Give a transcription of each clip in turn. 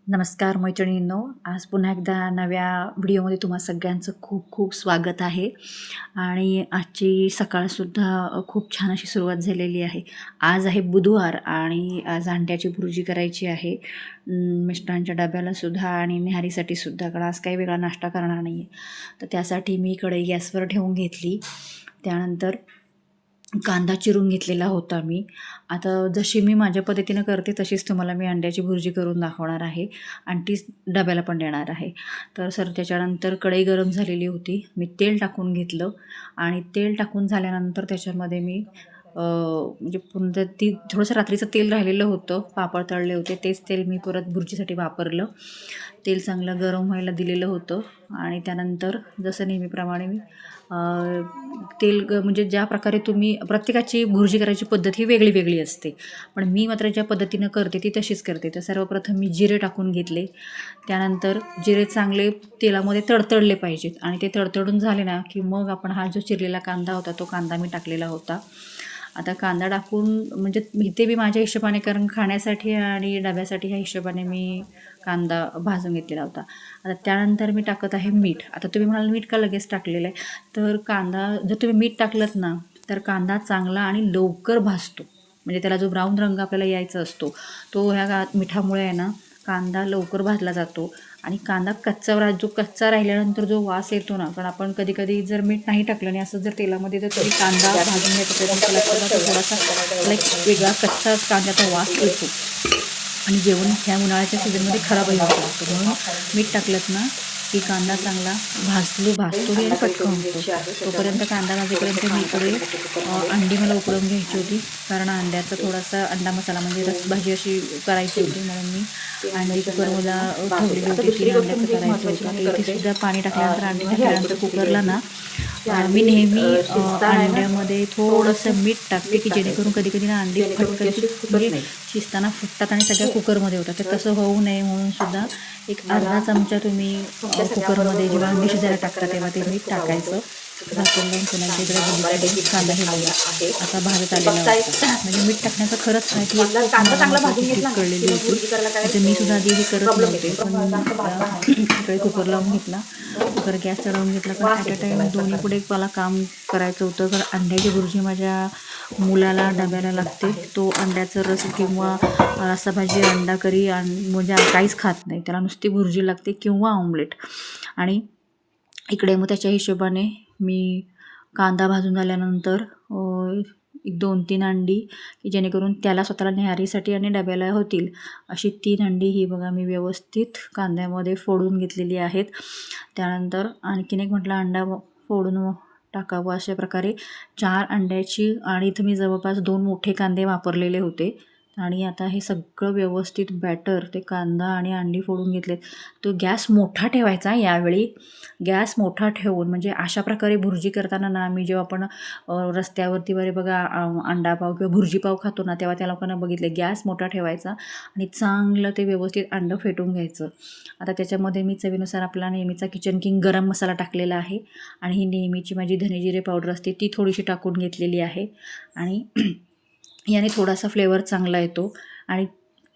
नमस्कार मैत्रिणींनो, आज पुन्हा एकदा नव्या व्हिडिओमध्ये तुम्हा सगळ्यांचं खूप खूप स्वागत आहे. आणि आजची सकाळसुद्धा खूप छान अशी सुरुवात झालेली आहे. आज आहे बुधवार आणि आज अंड्याची भुर्जी करायची आहे मिस्टरांच्या डब्यालासुद्धा आणि न्याहारीसाठीसुद्धा, कारण आज काही वेगळा नाश्ता करणार नाही आहे. तर त्यासाठी मी कढई गॅसवर ठेवून घेतली. त्यानंतर कांदा चिरून घेतलेला होता मी. आता जशी मी माझ्या पद्धतीनं करते तशीच तुम्हाला मी अंड्याची भुर्जी करून दाखवणार आहे आणि तीच डब्याला पण देणार आहे. तर त्याच्यानंतर कढई गरम झालेली होती. मी तेल टाकून घेतलं आणि तेल टाकून झाल्यानंतर त्याच्यामध्ये मी म्हणजे पुन्हा थोडंसं रात्रीचं तेल राहिलेलं होतं, पापड तळले होते, तेच तेल मी परत भुर्जीसाठी वापरलं. तेल चांगलं गरम व्हायला दिलेलं होतं आणि त्यानंतर जसं नेहमीप्रमाणे मी तेल म्हणजे ज्या प्रकारे तुम्ही प्रत्येकाची भुर्जी करायची पद्धत ही वेगळी वेगळी असते, पण मी मात्र ज्या पद्धतीनं करते ती तशीच करते. तर सर्वप्रथम मी जिरे टाकून घेतले. त्यानंतर जिरे चांगले तेलामध्ये तडतडले पाहिजेत आणि ते तडतडून झाले ना की मग आपण हा जो चिरलेला कांदा होता तो कांदा मी टाकलेला होता. आता कांदा टाकून म्हणजे इथे मी माझ्या हिशोबाने, कारण खाण्यासाठी आणि डब्यासाठी ह्या हिशोबाने मी कांदा भाजून घेतलेला होता. आता त्यानंतर मी टाकत आहे मीठ. आता तुम्ही म्हणाल मीठ का लगेच टाकलेलं आहे, तर कांदा जर तुम्ही मीठ टाकलंत ना तर कांदा चांगला आणि लवकर भाजतो. म्हणजे त्याला जो ब्राऊन रंग आपल्याला यायचा असतो तो ह्या मिठामुळे आहे ना कांदा लवकर भाजला जातो. आणि कांदा जो कच्चा राहिल्यानंतर जो वास येतो ना, कारण आपण कधी कधी जर मीठ नाही टाकलं आणि असं जर तेलामध्ये जर तुम्ही कांदा भाजून घ्यायचा प्रयत्न केला तर थोडासा त्याला एक वेगळा कच्चा कांद्याचा वास येतो आणि जेवण ह्या उन्हाळ्याच्या सीझनमध्ये खराबही होऊ शकतो. म्हणून मीठ टाकलंत ना की कांदा चांगला भाजतोही आणि पटकन होतो. तोपर्यंत कांदा भाजेपर्यंत मी इकडे अंडी मला उकळून घ्यायची होती, कारण अंड्याचा थोडासा अंडा मसाला म्हणजे रसभाजी अशी करायची होती, म्हणून मी अंडी कुकर मला ठेवलेली होती. 3 अंड्याचं करायचं होतं. तर इथे सुद्धा पाणी टाकल्यानंतर अंडी टाकल्यानंतर कुकरला ना मी नेहमी अंड्यामध्ये थोडंसं मीठ टाकते की जेणेकरून कधी कधी ना अंडी फटकन म्हणजे शिजताना फुटतात आणि सगळ्या कुकरमध्ये होतात. तर तसं होऊ नये म्हणून सुद्धा एक अर्धा चमचा तुम्ही कुकरमध्ये जेव्हा अंडी शिजायला टाकता तेव्हा ते मीठ टाकायचं. झाकून लावून पुन्हा इकडे बघितलं कांदा हे बघा आता भाजत आलेला होता. म्हणजे मीठ टाकण्याचा खरंच आहे की कांदा चांगला भाजून घेतला कळलेली होती. म्हणजे मी सुद्धा आधी हे करत नव्हते, पण इकडे कुकर लावून घेतला, कुकर गॅस चढवून घेतला, कारण ॲट अ टाईम दोन्ही पुढे मला काम करायचं होतं. तर अंड्याची भुर्जी माझ्या मुलाला डब्याला लागते. तो अंड्याचं रस किंवा रस्साभाजी अंडा करी म्हणजे काहीच खात नाही, त्याला नुसती भुर्जी लागते किंवा ऑमलेट. आणि इकडे मग त्याच्या हिशोबाने मी कांदा भाजून झाल्यानंतर एक 2-3 अंडी की जेणेकरून त्याला स्वतःला न्याहारीसाठी आणि डब्याला होतील अशी 3 अंडी ही बघा मी व्यवस्थित कांद्यामध्ये फोडून घेतलेली आहेत. त्यानंतर आणखीन एक म्हटलं अंडा फोडून टाकावं, अशा प्रकारे 4 अंड्याची आणि इथं मी जवळपास 2 मोठे कांदे वापरलेले होते. आणि आता हे सगळं व्यवस्थित बॅटर ते कांदा आणि अंडी फोडून घेतलेत. तो गॅस मोठा ठेवायचा यावेळी. गॅस मोठा ठेवून म्हणजे अशा प्रकारे भुर्जी करताना ना, मी जेव्हा आपण रस्त्यावरती वगैरे बघा अंडापाव किंवा भुर्जी पाव खातो ना, तेव्हा त्या लोकांना बघितले गॅस मोठा ठेवायचा आणि चांगलं ते व्यवस्थित अंडं फेटून घ्यायचं. आता त्याच्यामध्ये मी चवीनुसार आपला नेहमीचा किचन किंग गरम मसाला टाकलेला आहे आणि ही नेहमीची माझी धने जिरे पावडर असते ती थोडीशी टाकून घेतलेली आहे. आणि याने थोडासा फ्लेवर चांगला येतो. आणि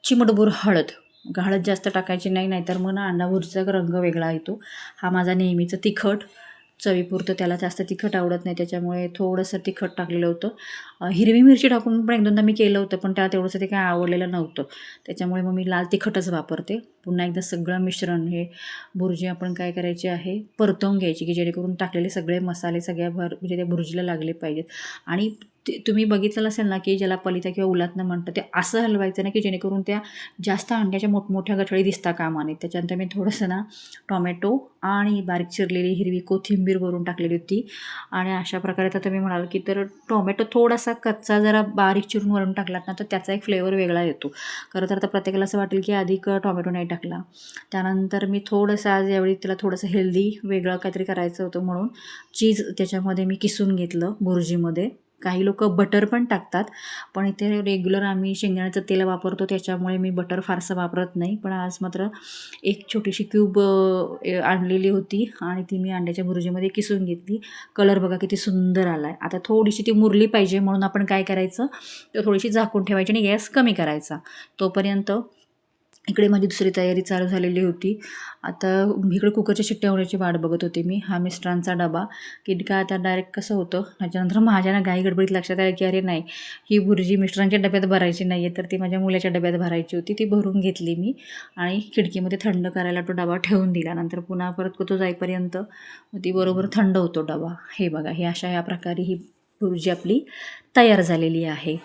चिमटभर हळद जास्त टाकायची नाही, नाहीतर मग ना अंडा भुर्जीचा रंग वेगळा येतो. हा माझा नेहमीचं तिखट, चवीपुरतं, त्याला जास्त तिखट आवडत नाही त्याच्यामुळे थोडंसं तिखट टाकलेलं होतं. हिरवी मिरची टाकून पण 1-2दा मी केलं होतं, पण त्याला तेवढंसं ते काय आवडलेलं नव्हतं, त्याच्यामुळे मग मी लाल तिखटच वापरते. पुन्हा एकदा सगळं मिश्रण हे भुर्जी आपण काय करायची आहे परतवून घ्यायची की जेणेकरून टाकलेले सगळे मसाले सगळ्या म्हणजे त्या भुर्जीला लागले पाहिजेत. आणि तुम्ही बघितलेलं असेल ना की ज्याला पलिता किंवा उलातनं म्हणतं ते असं हलवायचं ना की जेणेकरून त्या जास्त अंड्याच्या मोठमोठ्या गठळी दिसता कामा नये. त्याच्यानंतर मी थोडंसं ना टोमॅटो आणि बारीक चिरलेली हिरवी कोथिंबीर वरून टाकलेली होती. आणि अशा प्रकारे तर तुम्ही म्हणाल की तर टोमॅटो थोडासा कच्चा जरा बारीक चिरून वरून टाकलात ना तर त्याचा एक फ्लेवर वेगळा येतो. खरं तर आता प्रत्येकाला असं वाटेल की अधिक टोमॅटो नाही टाकला. त्यानंतर मी थोडंसं आज यावेळी त्याला थोडंसं हेल्दी वेगळं काहीतरी करायचं होतं म्हणून चीज त्याच्यामध्ये मी किसून घेतलं भुर्जीमध्ये. काही लोकं बटर पण टाकतात, पण इथे रेग्युलर आम्ही शेंगदाण्याचं तेल वापरतो त्याच्यामुळे मी बटर फारसं वापरत नाही. पण आज मात्र एक छोटीशी क्यूब आणलेली होती आणि ती मी अंड्याच्या भुर्जीमध्ये किसून घेतली. कलर बघा किती सुंदर आला आहे. आता थोडीशी ती मुरली पाहिजे म्हणून आपण काय करायचं तर थोडीशी झाकून ठेवायची आणि गॅस कमी करायचा. तोपर्यंत इकडे माझी दुसरी तयारी चालू झालेली होती. आता इकडे कुकरच्या शिट्ट्या होण्याची वाट बघत होते मी. हा मिस्टरांचा डबा, की का आता डायरेक्ट कसं होतं, त्याच्यानंतर माझ्या ना घाई गडबडीत लक्षात आलं, की अरे नाही, ही भुर्जी मिस्टरांच्या डब्यात भरायची नाही आहे, तर ती माझ्या मुलाच्या डब्यात भरायची होती. ती भरून घेतली मी आणि खिडकीमध्ये थंड करायला तो डबा ठेवून दिला. नंतर पुन्हा परत तो जाईपर्यंत ती बरोबर थंड होतो डबा. हे बघा, हे या प्रकारे ही भुर्जी आपली तयार झालेली आहे.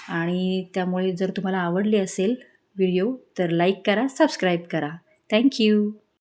आणि त्यामुळे जर तुम्हाला आवडली असेल व्हिडिओ तर लाईक करा, सबस्क्राईब करा. Thank you.